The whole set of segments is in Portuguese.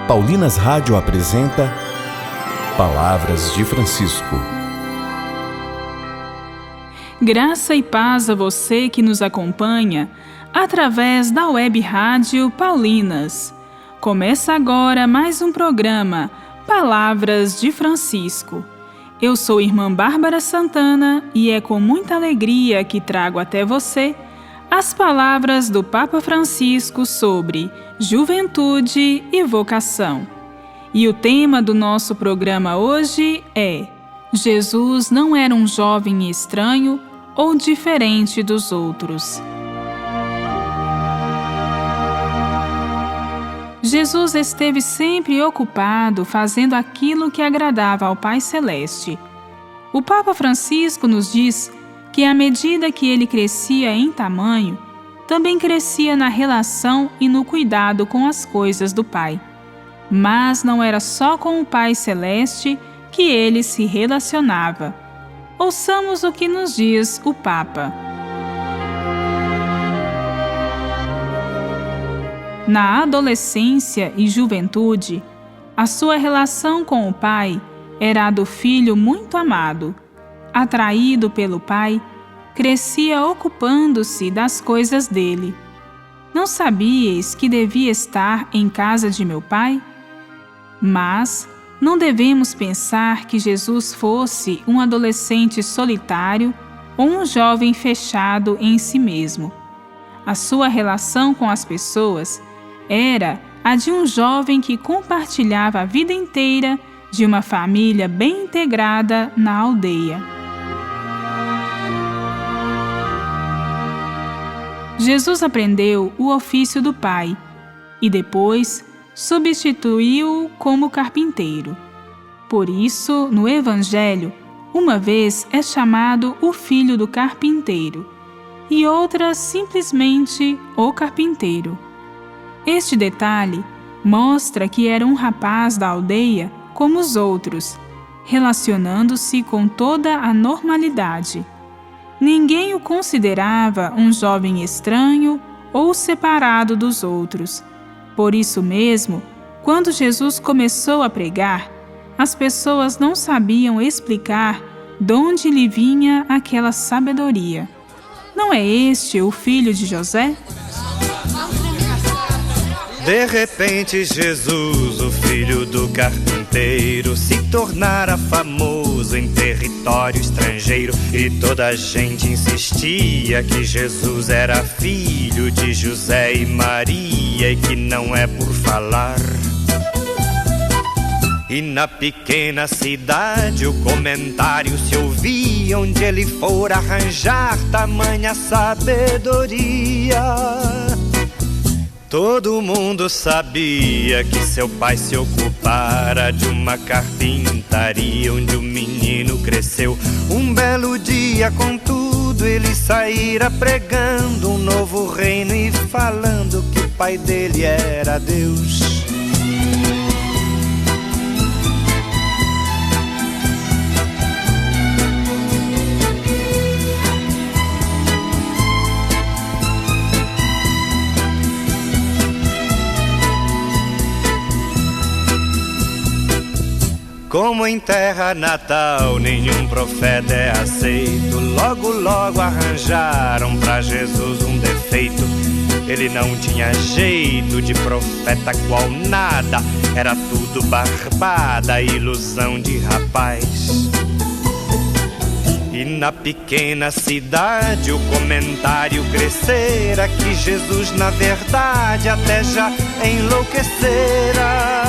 Paulinas Rádio apresenta Palavras de Francisco. Graça e paz a você que nos acompanha através da web rádio Paulinas. Começa agora mais um programa Palavras de Francisco. Eu sou irmã Bárbara Santana e é com muita alegria que trago até você as palavras do Papa Francisco sobre juventude e vocação. E o tema do nosso programa hoje é: Jesus não era um jovem estranho ou diferente dos outros. Jesus esteve sempre ocupado fazendo aquilo que agradava ao Pai Celeste. O Papa Francisco nos diz que à medida que ele crescia em tamanho, também crescia na relação e no cuidado com as coisas do Pai. Mas não era só com o Pai Celeste que ele se relacionava. Ouçamos o que nos diz o Papa. Na adolescência e juventude, a sua relação com o Pai era a do filho muito amado. Atraído pelo Pai, crescia ocupando-se das coisas dele. Não sabíeis que devia estar em casa de meu Pai? Mas não devemos pensar que Jesus fosse um adolescente solitário ou um jovem fechado em si mesmo. A sua relação com as pessoas era a de um jovem que compartilhava a vida inteira de uma família bem integrada na aldeia. Jesus aprendeu o ofício do Pai e depois substituiu-o como carpinteiro. Por isso, no Evangelho, uma vez é chamado o filho do carpinteiro e outra simplesmente o carpinteiro. Este detalhe mostra que era um rapaz da aldeia como os outros, relacionando-se com toda a normalidade. Ninguém o considerava um jovem estranho ou separado dos outros. Por isso mesmo, quando Jesus começou a pregar, as pessoas não sabiam explicar de onde lhe vinha aquela sabedoria. Não é este o filho de José? De repente Jesus, o filho do carpinteiro, se tornara famoso em território estrangeiro. E toda a gente insistia que Jesus era filho de José e Maria, e que não é por falar. E na pequena cidade o comentário se ouvia, onde ele for arranjar tamanha sabedoria. Todo mundo sabia que seu pai se ocupara de uma carpintaria onde o menino cresceu. Um belo dia, contudo, ele saíra pregando um novo reino e falando que o pai dele era Deus. Como em terra natal nenhum profeta é aceito, logo logo arranjaram pra Jesus um defeito. Ele não tinha jeito de profeta qual nada, era tudo barbada, ilusão de rapaz. E na pequena cidade o comentário crescera que Jesus na verdade até já enlouquecera.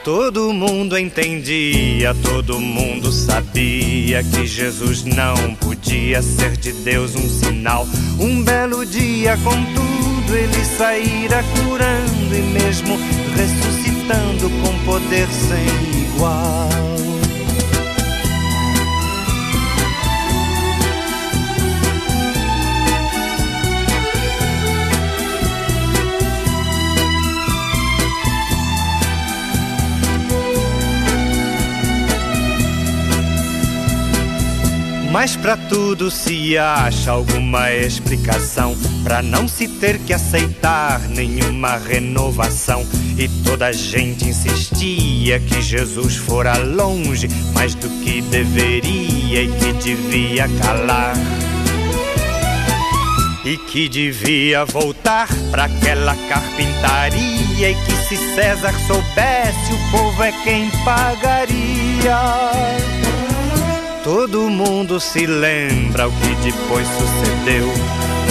Todo mundo entendia, todo mundo sabia que Jesus não podia ser de Deus um sinal. Um belo dia, contudo, ele saíra curando e mesmo ressuscitando com poder sem igual. Mas pra tudo se acha alguma explicação, pra não se ter que aceitar nenhuma renovação. E toda a gente insistia que Jesus fora longe, mais do que deveria e que devia calar. E que devia voltar pra aquela carpintaria, e que se César soubesse, o povo é quem pagaria. Todo mundo se lembra o que depois sucedeu,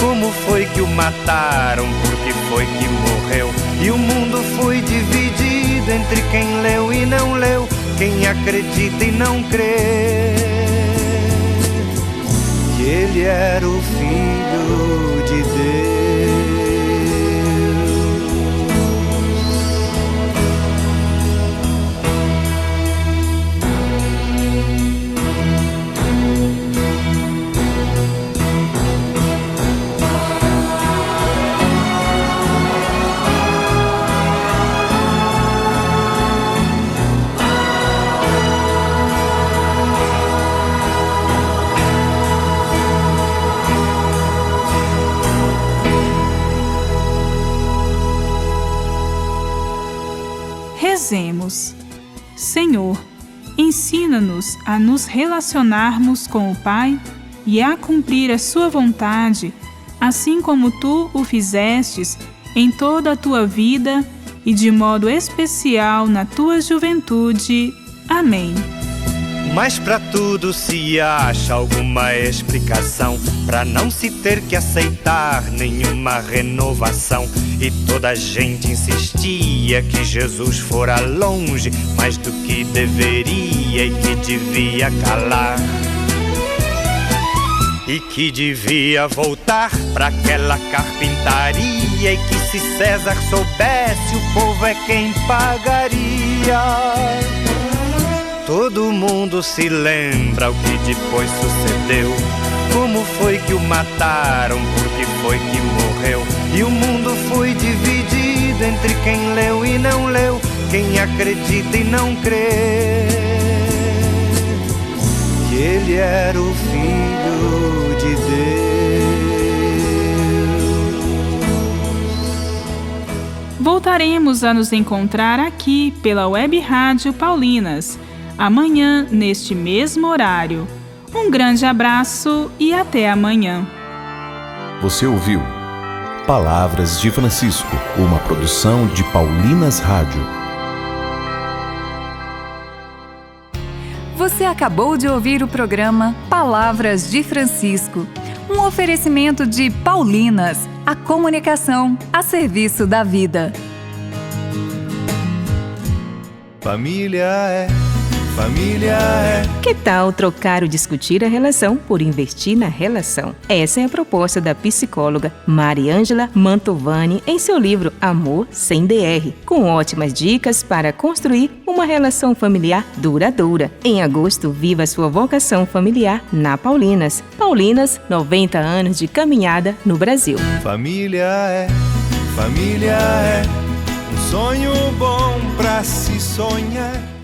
como foi que o mataram, por que foi que morreu. E o mundo foi dividido entre quem leu e não leu, quem acredita e não crê que ele era o Filho de Deus. Rezemos. Senhor, ensina-nos a nos relacionarmos com o Pai e a cumprir a sua vontade, assim como tu o fizestes em toda a tua vida e de modo especial na tua juventude. Amém. Mas pra tudo se acha alguma explicação, pra não se ter que aceitar nenhuma renovação. E toda a gente insistia que Jesus fora longe, mais do que deveria e que devia calar. E que devia voltar pra aquela carpintaria, e que se César soubesse, o povo é quem pagaria. Todo mundo se lembra o que depois sucedeu, como foi que o mataram, por que foi que morreu. E o mundo foi dividido entre quem leu e não leu, quem acredita e não crê que ele era o Filho de Deus. Voltaremos a nos encontrar aqui pela Web Rádio Paulinas, amanhã, neste mesmo horário. Um grande abraço e até amanhã. Você ouviu Palavras de Francisco, uma produção de Paulinas Rádio. Você acabou de ouvir o programa Palavras de Francisco, um oferecimento de Paulinas, a comunicação a serviço da vida. Família é. Que tal trocar o discutir a relação por investir na relação? Essa é a proposta da psicóloga Mariângela Mantovani em seu livro Amor Sem DR, com ótimas dicas para construir uma relação familiar duradoura. Em agosto, viva sua vocação familiar na Paulinas. Paulinas, 90 anos de caminhada no Brasil. Família é um sonho bom pra se sonhar.